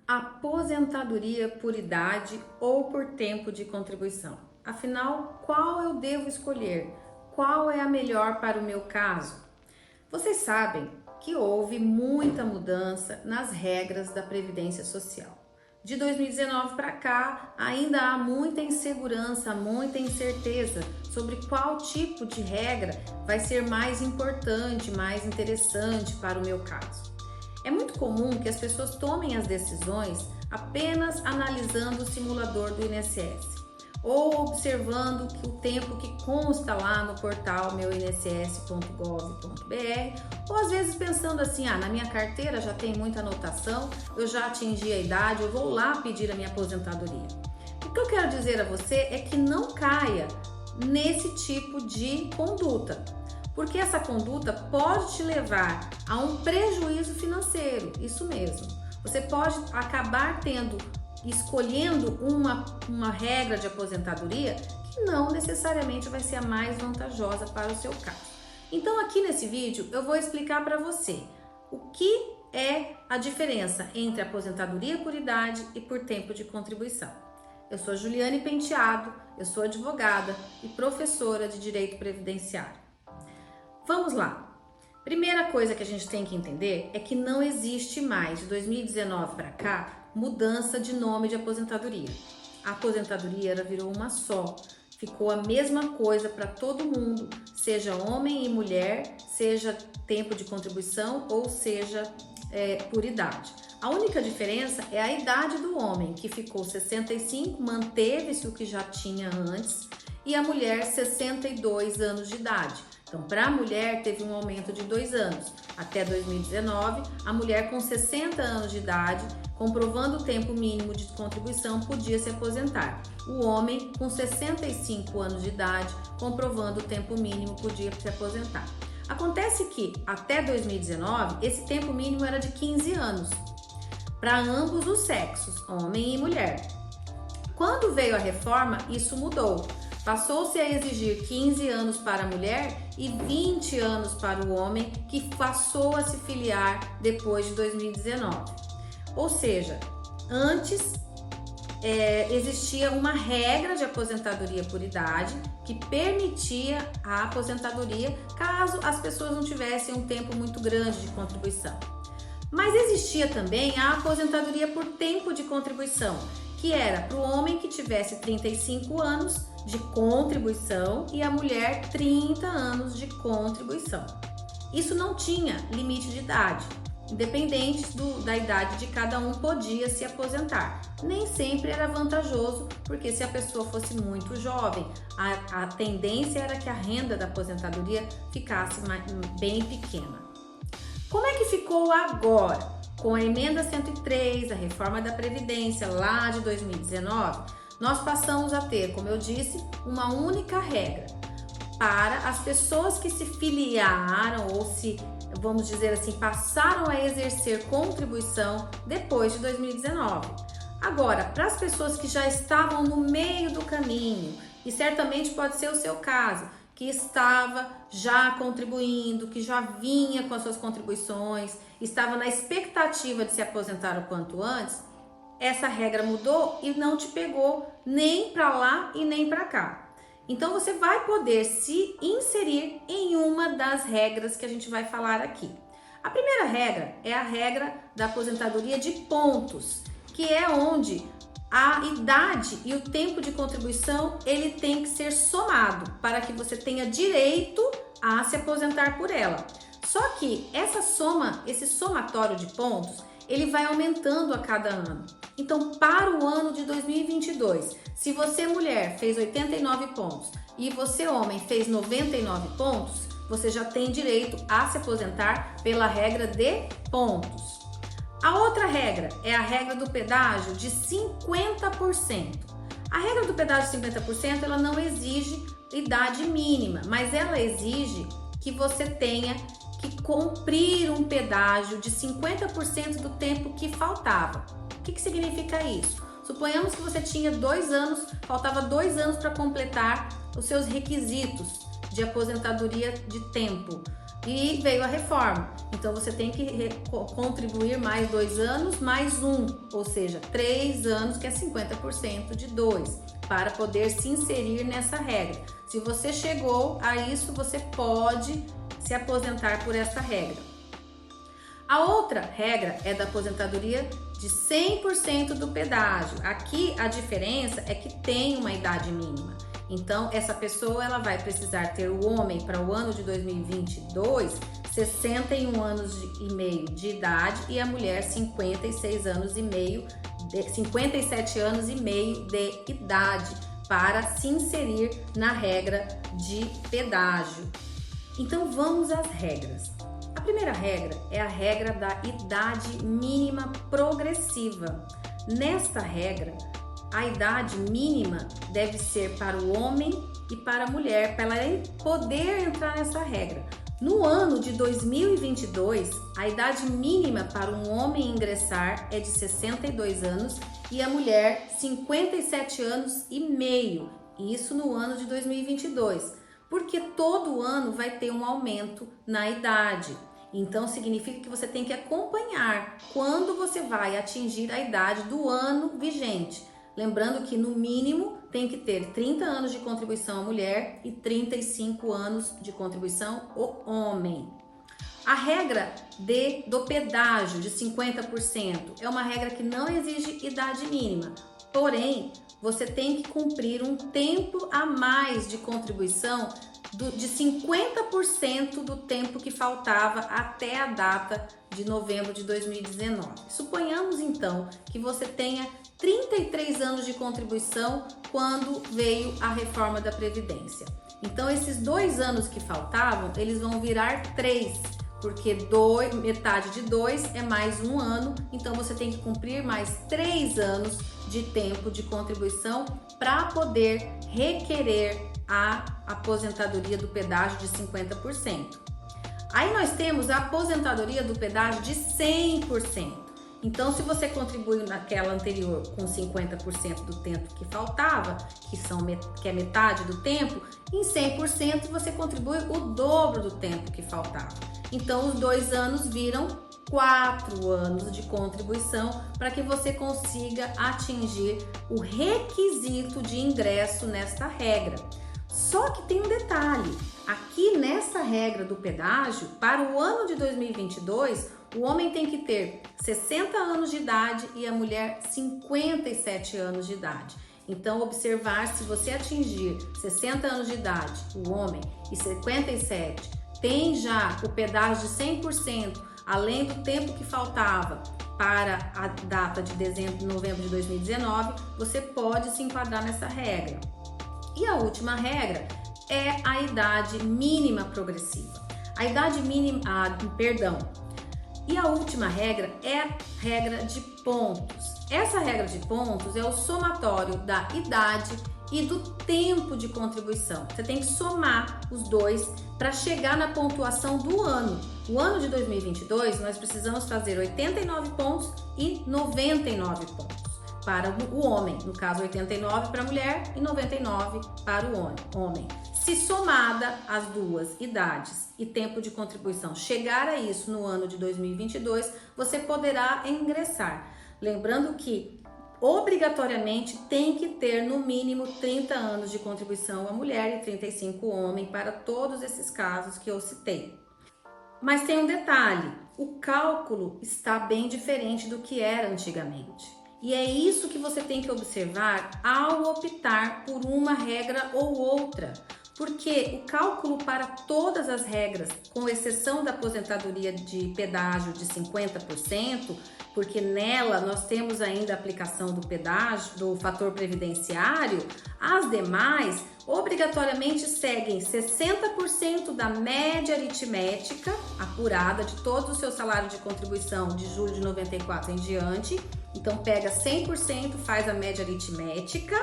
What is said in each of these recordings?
Aposentadoria por idade ou por tempo de contribuição? Afinal, qual eu devo escolher? Qual é a melhor para o meu caso? Vocês sabem que houve muita mudança nas regras da Previdência Social. De 2019 para cá, ainda há muita insegurança, muita incerteza sobre qual tipo de regra vai ser mais importante, mais interessante para o meu caso. É muito comum que as pessoas tomem as decisões apenas analisando o simulador do INSS ou observando que o tempo que consta lá no portal meuinss.gov.br, ou às vezes pensando assim, na minha carteira já tem muita anotação, eu já atingi a idade, eu vou lá pedir a minha aposentadoria. O que eu quero dizer a você é que não caia nesse tipo de conduta, porque essa conduta pode te levar a um prejuízo financeiro, isso mesmo. Você pode acabar escolhendo uma regra de aposentadoria que não necessariamente vai ser a mais vantajosa para o seu caso. Então aqui nesse vídeo eu vou explicar para você o que é a diferença entre aposentadoria por idade e por tempo de contribuição. Eu sou Juliane Penteado, eu sou advogada e professora de Direito Previdenciário. Vamos lá. Primeira coisa que a gente tem que entender é que não existe mais, de 2019 para cá, mudança de nome de aposentadoria. A aposentadoria virou uma só, ficou a mesma coisa para todo mundo, seja homem e mulher, seja tempo de contribuição ou seja por idade. A única diferença é a idade do homem, que ficou 65, manteve-se o que já tinha antes, e a mulher 62 anos de idade. Então, para a mulher, teve um aumento de 2 anos. Até 2019, a mulher com 60 anos de idade, comprovando o tempo mínimo de contribuição, podia se aposentar. O homem com 65 anos de idade, comprovando o tempo mínimo, podia se aposentar. Acontece que, até 2019, esse tempo mínimo era de 15 anos, para ambos os sexos, homem e mulher. Quando veio a reforma, isso mudou. Passou-se a exigir 15 anos para a mulher e 20 anos para o homem, que passou a se filiar depois de 2019. Ou seja, antes existia uma regra de aposentadoria por idade que permitia a aposentadoria caso as pessoas não tivessem um tempo muito grande de contribuição. Mas existia também a aposentadoria por tempo de contribuição, que era para o homem que tivesse 35 anos de contribuição e a mulher 30 anos de contribuição. Isso não tinha limite de idade, independente da idade de cada um podia se aposentar. Nem sempre era vantajoso, porque se a pessoa fosse muito jovem, a tendência era que a renda da aposentadoria ficasse bem pequena. Como é que ficou agora? Com a emenda 103, a reforma da Previdência lá de 2019, nós passamos a ter, como eu disse, uma única regra para as pessoas que se filiaram ou se, vamos dizer assim, passaram a exercer contribuição depois de 2019. Agora, para as pessoas que já estavam no meio do caminho, e certamente pode ser o seu caso, que estava já contribuindo, que já vinha com as suas contribuições, estava na expectativa de se aposentar o quanto antes, essa regra mudou e não te pegou nem para lá e nem para cá. Então você vai poder se inserir em uma das regras que a gente vai falar aqui. A primeira regra é a regra da aposentadoria de pontos, que é onde a idade e o tempo de contribuição ele tem que ser somado para que você tenha direito a se aposentar por ela. Só que essa soma, esse somatório de pontos, ele vai aumentando a cada ano. Então, para o ano de 2022, se você mulher fez 89 pontos e você homem fez 99 pontos, você já tem direito a se aposentar pela regra de pontos. A outra regra é a regra do pedágio de 50%. A regra do pedágio de 50% ela não exige idade mínima, mas ela exige que você tenha que cumprir um pedágio de 50% do tempo que faltava. O que significa isso? Suponhamos que você tinha 2 anos, faltava 2 anos para completar os seus requisitos de aposentadoria de tempo. e veio a reforma. Então você tem que contribuir mais 2 anos, mais 1, ou seja, 3 anos, que é 50% de 2, para poder se inserir nessa regra. Se você chegou a isso, você pode se aposentar por essa regra. A outra regra é da aposentadoria de 100% do pedágio. Aqui a diferença é que tem uma idade mínima. Então, essa pessoa ela vai precisar ter, o homem, para o ano de 2022, 61 anos e meio de idade, e a mulher 57 anos e meio de idade, para se inserir na regra de pedágio. Então vamos às regras. A primeira regra é a regra da idade mínima progressiva. Nesta regra, a idade mínima deve ser para o homem e para a mulher, para ela poder entrar nessa regra. No ano de 2022, a idade mínima para um homem ingressar é de 62 anos e a mulher 57 anos e meio. Isso no ano de 2022, porque todo ano vai ter um aumento na idade. Então significa que você tem que acompanhar quando você vai atingir a idade do ano vigente. Lembrando que no mínimo tem que ter 30 anos de contribuição a mulher e 35 anos de contribuição o homem. A regra do pedágio de 50% é uma regra que não exige idade mínima, porém você tem que cumprir um tempo a mais de contribuição de 50% do tempo que faltava até a data de novembro de 2019. Suponhamos então que você tenha 33 anos de contribuição quando veio a reforma da Previdência. Então esses 2 anos que faltavam, eles vão virar 3, porque metade de 2 é mais 1 ano, então você tem que cumprir mais 3 anos de tempo de contribuição para poder requerer a aposentadoria do pedágio de 50%. Aí nós temos a aposentadoria do pedágio de 100%. Então, se você contribuiu naquela anterior com 50% do tempo que faltava, que é metade do tempo, em 100% você contribui o dobro do tempo que faltava. Então, os 2 anos viram 4 anos de contribuição para que você consiga atingir o requisito de ingresso nesta regra. Só que tem um detalhe, aqui nessa regra do pedágio, para o ano de 2022, o homem tem que ter 60 anos de idade e a mulher 57 anos de idade. Então, observar se você atingir 60 anos de idade, o homem, e 57, tem já o pedágio de 100%, além do tempo que faltava para a data de novembro de 2019, você pode se enquadrar nessa regra. E a última regra é a idade mínima progressiva. E a última regra é a regra de pontos. Essa regra de pontos é o somatório da idade e do tempo de contribuição. Você tem que somar os dois para chegar na pontuação do ano. O ano de 2022, nós precisamos fazer 89 pontos e 99 pontos para o homem, no caso 89 para a mulher e 99 para o homem. Se somada as duas idades e tempo de contribuição chegar a isso no ano de 2022, você poderá ingressar. Lembrando que obrigatoriamente tem que ter no mínimo 30 anos de contribuição a mulher e 35 o homem para todos esses casos que eu citei. Mas tem um detalhe, o cálculo está bem diferente do que era antigamente. E é isso que você tem que observar ao optar por uma regra ou outra, porque o cálculo para todas as regras, com exceção da aposentadoria de pedágio de 50%, porque nela nós temos ainda a aplicação do pedágio, do fator previdenciário, as demais obrigatoriamente seguem 60% da média aritmética apurada de todo o seu salário de contribuição de julho de 94 em diante. Então pega 100%, faz a média aritmética,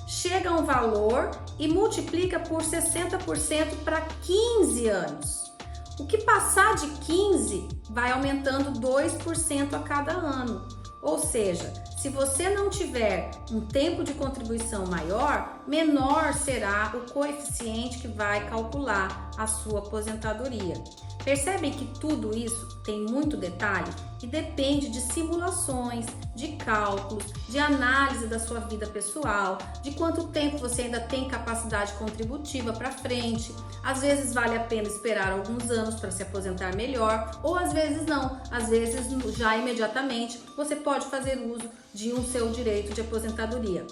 chega a um valor e multiplica por 60% para 15 anos. O que passar de 15 vai aumentando 2% a cada ano. Ou seja, se você não tiver um tempo de contribuição maior, menor será o coeficiente que vai calcular a sua aposentadoria. Percebem que tudo isso tem muito detalhe e depende de simulações, de cálculos, de análise da sua vida pessoal, de quanto tempo você ainda tem capacidade contributiva para frente. Às vezes vale a pena esperar alguns anos para se aposentar melhor, ou às vezes não. Às vezes já imediatamente você pode fazer uso de um seu direito de aposentadoria.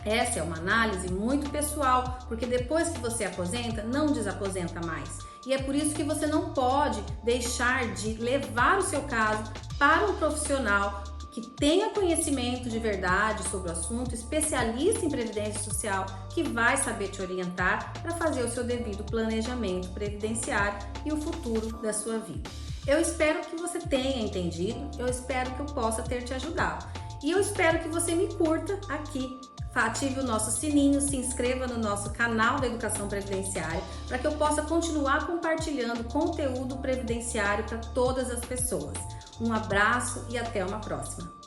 Essa é uma análise muito pessoal, porque depois que você aposenta, não desaposenta mais. E é por isso que você não pode deixar de levar o seu caso para um profissional que tenha conhecimento de verdade sobre o assunto, especialista em previdência social, que vai saber te orientar para fazer o seu devido planejamento previdenciário e o futuro da sua vida. Eu espero que você tenha entendido, eu espero que eu possa ter te ajudado. E eu espero que você me curta aqui. Ative o nosso sininho, se inscreva no nosso canal da Educação Previdenciária para que eu possa continuar compartilhando conteúdo previdenciário para todas as pessoas. Um abraço e até uma próxima!